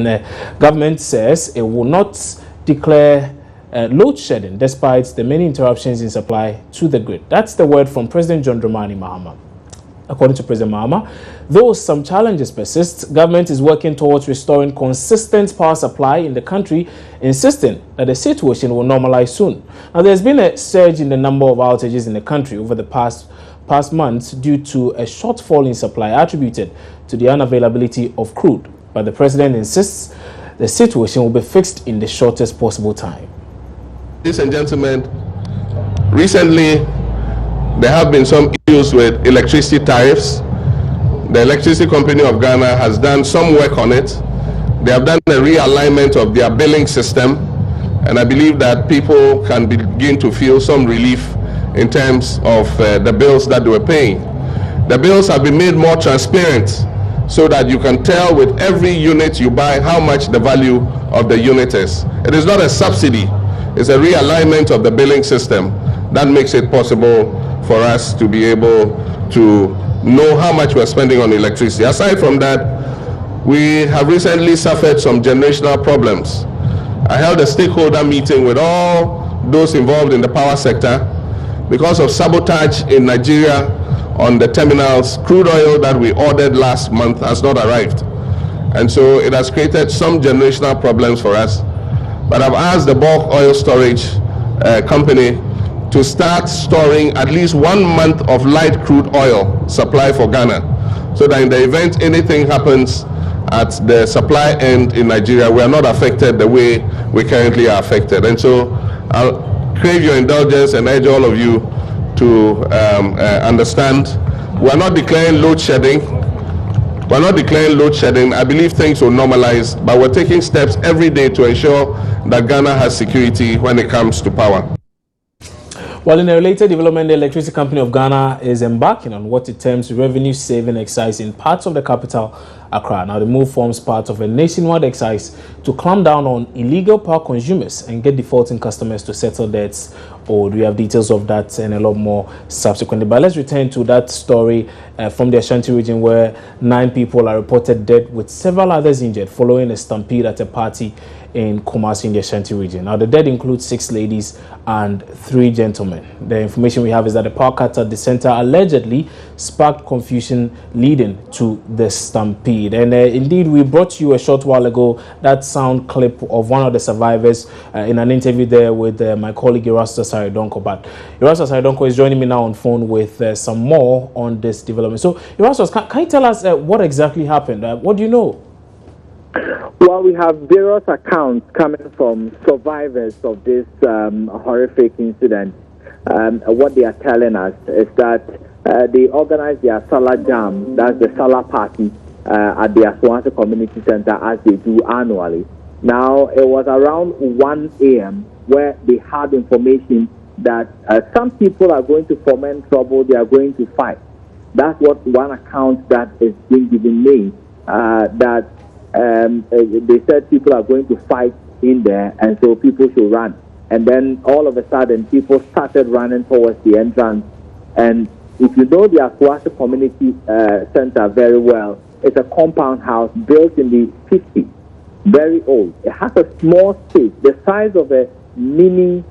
And government says it will not declare load shedding despite the many interruptions in supply to the grid. That's the word from President John Dramani Mahama. According to President Mahama, though some challenges persist, government is working towards restoring consistent power supply in the country, insisting that the situation will normalize soon. Now, there's been a surge in the number of outages in the country over the past months due to a shortfall in supply attributed to the unavailability of crude. But the president insists the situation will be fixed in the shortest possible time. Ladies and gentlemen, recently there have been some issues with electricity tariffs. The Electricity Company of Ghana has done some work on it. They have done a realignment of their billing system, and I believe that people can begin to feel some relief in terms of the bills that they were paying. The bills have been made more transparent so that you can tell with every unit you buy how much the value of the unit is. It is not a subsidy, it's a realignment of the billing system that makes it possible for us to be able to know how much we're spending on electricity. Aside from that, we have recently suffered some generational problems. I held a stakeholder meeting with all those involved in the power sector. Because of sabotage in Nigeria on the terminals, crude oil that we ordered last month has not arrived. And so it has created some generational problems for us. But I've asked the bulk oil storage company to start storing at least 1 month of light crude oil supply for Ghana, so that in the event anything happens at the supply end in Nigeria, we are not affected the way we currently are affected. And so I'll crave your indulgence and urge all of you to understand we are not declaring load shedding. We're not declaring load shedding. I believe things will normalize, but we're taking steps every day to ensure that Ghana has security when it comes to power. Well, in a related development, the Electricity Company of Ghana is embarking on what it terms revenue-saving exercise in parts of the capital, Accra. Now, the move forms part of a nationwide exercise to clamp down on illegal power consumers and get defaulting customers to settle debts owed. We have details of that and a lot more subsequently. But let's return to that story from the Ashanti region, where 9 people are reported dead with several others injured following a stampede at a party in Kumasi in the Ashanti region. Now, the dead includes 6 ladies and 3 gentlemen. The information we have is that the power cut at the center allegedly sparked confusion leading to the stampede. And indeed, we brought you a short while ago that sound clip of one of the survivors in an interview there with my colleague Erastus Saridonko. But Erastus Saridonko is joining me now on phone with some more on this development. So, Erastus, can you tell us what exactly happened? What do you know? Well, we have various accounts coming from survivors of this horrific incident. What they are telling us is that they organized their Salah Jam, that's the Salah party, at the Aswanti Community Center, as they do annually. Now, it was around 1 a.m. where they had information that some people are going to foment trouble, they are going to fight. That's what one account that is being given me, that they said people are going to fight in there, and so people should run. And then all of a sudden, people started running towards the entrance. And if you know the Aswati Community Center very well, it's a compound house built in the 50s, very old. It has a small space, the size of a mini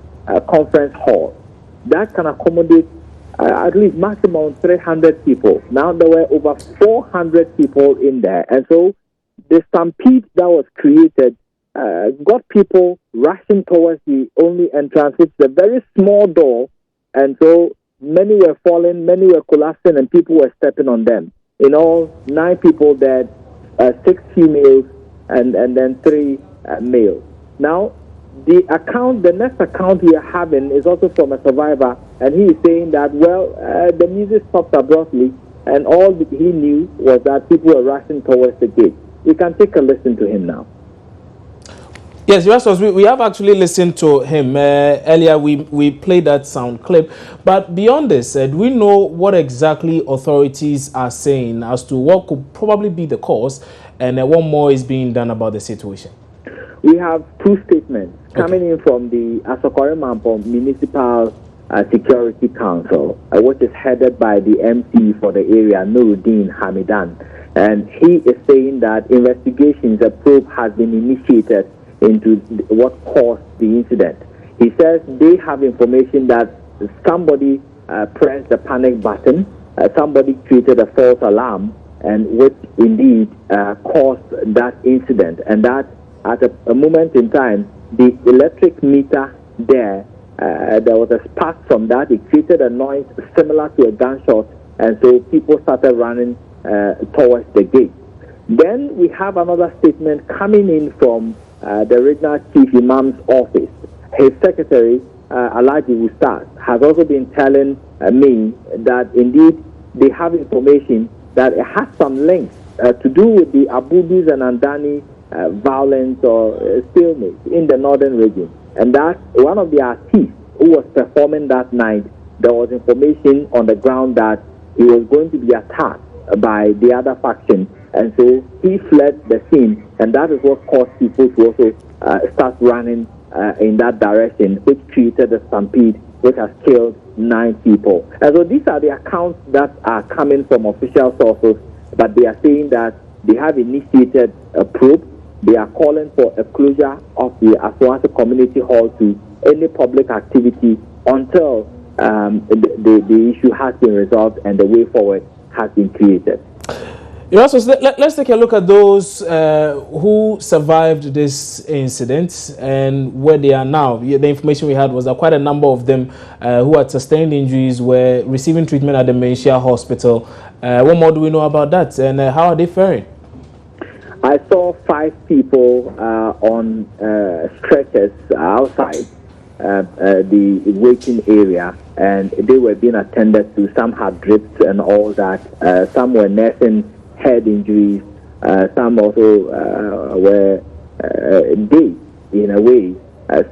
conference hall. That can accommodate at least maximum 300 people. Now there were over 400 people in there. And so the stampede that was created got people rushing towards the only entrance, which is a very small door, and so many were falling, many were collapsing, and people were stepping on them. In all, 9 people dead, 6 females, and then 3 males. Now, the next account we are having is also from a survivor, and he is saying that, the music stopped abruptly, and all he knew was that people were rushing towards the gate. You can take a listen to him now. Yes, we have actually listened to him. Earlier, we played that sound clip. But beyond this, do we know what exactly authorities are saying as to what could probably be the cause, and what more is being done about the situation? We have 2 statements coming in from the Asokore Mampo Municipal Security Council, which is headed by the MC for the area, Nuruddin Hamidan. And he is saying that investigations, a probe has been initiated into what caused the incident. He says they have information that somebody pressed the panic button, somebody created a false alarm, and which indeed caused that incident. And that at a moment in time, the electric meter there was a spark from that. It created a noise similar to a gunshot, and so people started running towards the gate. Then we have another statement coming in from the regional chief imam's office. His secretary, Alhaji Ustaz, has also been telling me that indeed they have information that it has some links to do with the Abudis and Andani violence or stalemate in the northern region. And that one of the artists who was performing that night, there was information on the ground that he was going to be attacked by the other faction. And so he fled the scene, and that is what caused people to also start running in that direction, which created a stampede which has killed 9 people. And so these are the accounts that are coming from official sources, but they are saying that they have initiated a probe. They are calling for a closure of the Aswati Community Hall to any public activity until the issue has been resolved and the way forward has been created. Let's take a look at those who survived this incident and where they are now. The information we had was that quite a number of them who had sustained injuries were receiving treatment at the Menchia Hospital. What more do we know about that, and how are they faring? I saw 5 people on stretchers outside the waiting area, and they were being attended to. Some had drips and all that. Some were nursing head injuries. Some also were dazed in a way.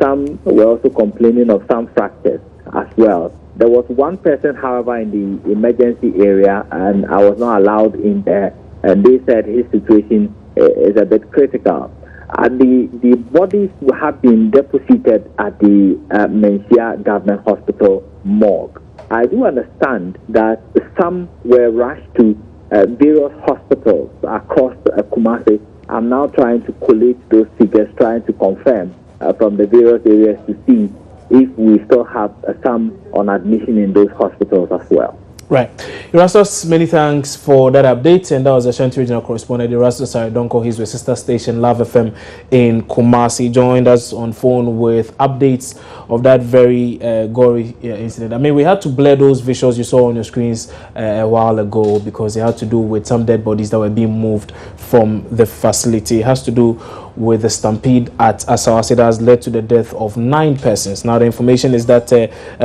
Some were also complaining of some fractures as well. There was one person, however, in the emergency area, and I was not allowed in there, and they said his situation is a bit critical. The bodies have been deposited at the Menchia Government Hospital morgue. I do understand that some were rushed to various hospitals across Kumasi. I'm now trying to collate those figures, trying to confirm from the various areas to see if we still have some on admission in those hospitals as well. Right. Erastus, many thanks for that update. And that was Ashanti Regional Correspondent Erastus Aridonko. He's with sister station Love FM in Kumasi. Joined us on phone with updates of that very gory incident. I mean, we had to blur those visuals you saw on your screens a while ago because they had to do with some dead bodies that were being moved from the facility. It has to do with the stampede at Asawase that has led to the death of 9 persons. Now, the information is that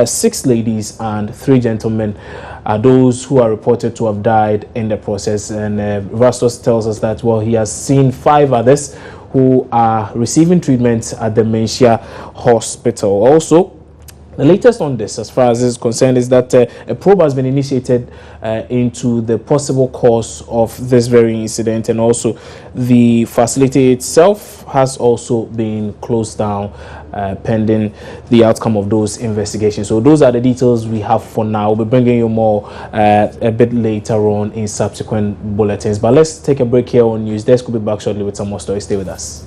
6 ladies and 3 gentlemen are those who are reported to have died in the process. And Rastos tells us that, well, he has seen 5 others who are receiving treatment at the Menchia Hospital. Also, the latest on this, as far as this is concerned, is that a probe has been initiated into the possible cause of this very incident, and also the facility itself has also been closed down pending the outcome of those investigations. So those are the details we have for now. We'll be bringing you more a bit later on in subsequent bulletins. But let's take a break here on News Desk. We'll be back shortly with some more stories. Stay with us.